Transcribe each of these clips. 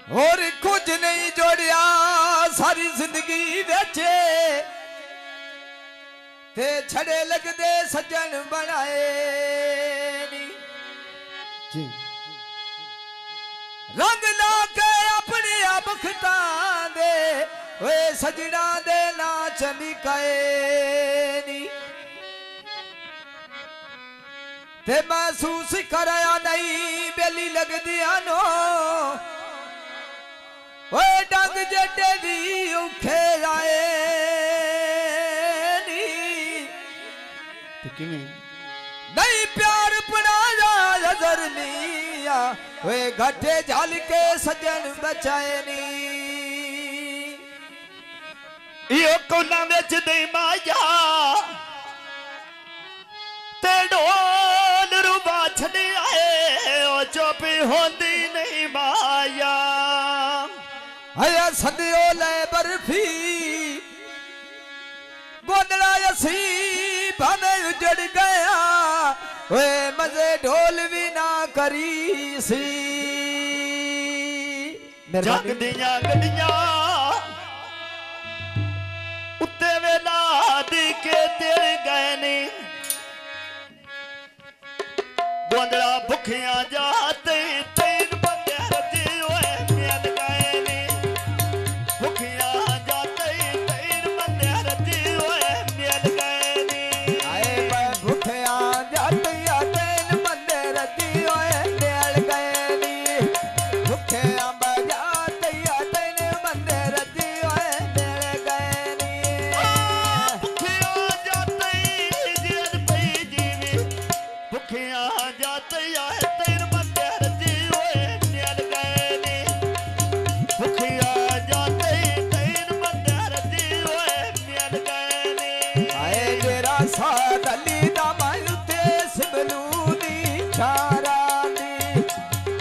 और कुछ नहीं जोड़िया सारी जिंदगी बेचे ते छड़े लगदे सज्जन बनाए नी रंग ला के अपने आप खता दे वे सजना दे ना चमकाए नी ते महसूस कराया नहीं बेली लगदी आनो ओए डंग जटे दी उखे आए नी नहीं प्यार पड़ाया नजर लिया वे घटे झाल के सजन बचाए नी यो कोना विच दे माया ते ढोल रुबा छड़े आए ओ चुप होंदी नहीं माया हया सदियो ले बर्फी गोदड़ा यसी भावे उजड़ गया वे मजे ढोल भी ना करी सी जग दियां गड्डियां उत्ते वेला दी के तेरे गए नी गोदड़ा भुखियां जाते तेर बंदे रजी होए मिल गए नी भुखियां जाते तेर बंदे रजी होए मिल गए नी आए मैं भुखियां जाते तेर बंदे रजी होए मिल गए नी भुखियां बजाते तेर बंदे रजी होए मिल गए नी भुखियां जाते जियन पई जीवी भुखियां जाते आए तेर बंदे रजी होए मिल गए नी भुखियां जाते तेर बंदे रजी होए मिल गए नी आए तेरा साथ अली दा मन ते सिमलू दी छारा दी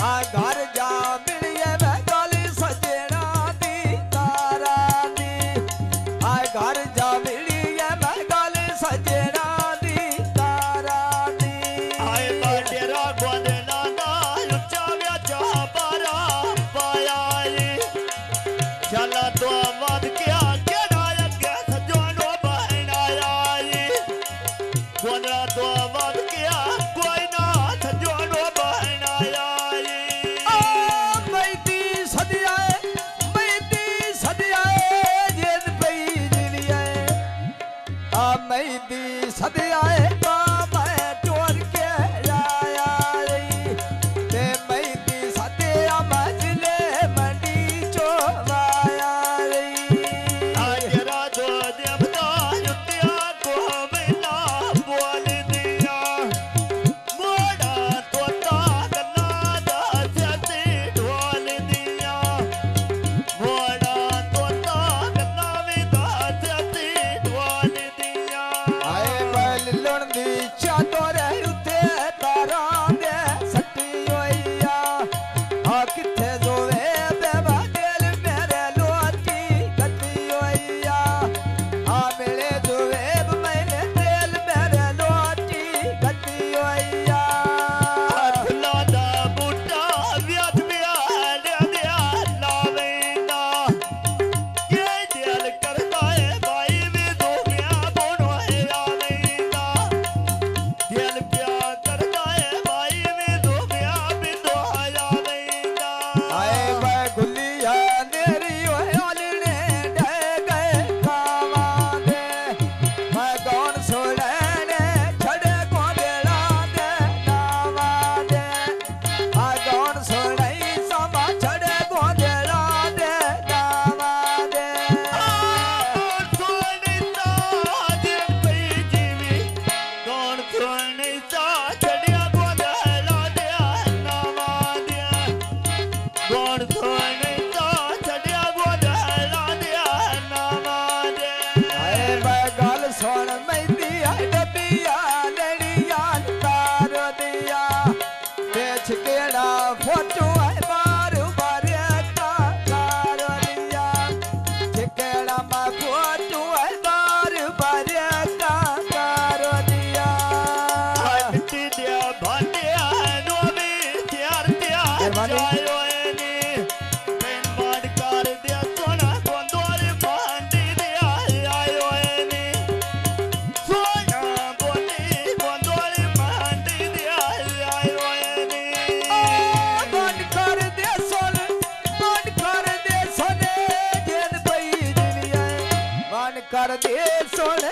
आ घर जा मिलिए मैं गल सजना दी तारा दी आ घर जा मिलिए मैं गल सजना दी तारा दी आए तेरा गोदना ना उच्चा व्याचा बारा पाया चला तो आवाज क्या केड़ा अगे सजनो बहनाया गोदना तो आवाज क्या कोई ना सजनो बहनाया मैदी सदियाए जेद पई जिलिए आ मैदी सदियाए मैं टोर के आया रे ते मैदी सदिया मजले मंडी चोवाया रे तेरा दो देवता युत्या को बिना बोल दिया मोड़ा तोता गला दा जते ढोल दिया मोड़ा तोता गला विदा जते ढोल दिया आए बैल लुण दी चादर उते तारा दे सटी होइया आ किथे जोवे बेवा दिल मेरे लोटी कटी होइया आ मेरे जोवे मैंने दिल मेरे लोटी कटी होइया फुला दा बूटा व्याज ब्याल दिया लावेंदा ये दिल करता है भाई भी दो क्या बोनो है आवेंदा दिल प्यार करता है भाई भी दो क्या भी दो आवेंदा आए मैं गुलिया नेरी ओलने डे गए कावा दे मैं कौन सोड़ने छड़े गोदेला दे नावा दे आ कौन सोड़ई समा छड़े गोदेला दे नावा दे कौन सुनता छड़िया गोदला दिया नावा दिया कौन सुनता छड़िया गोदला दिया नावा दिया आए मैं गल सुन मैदी आई डबिया लड़िया तारो दिया बेच केड़ा फोटो आई बार बार तारो दिया केड़ा मैं फोटो आई बार बार तारो दिया मिट्टी दिया भांडिया नो भी त्यार त्यार मेहरबानी। जायो नी के सुन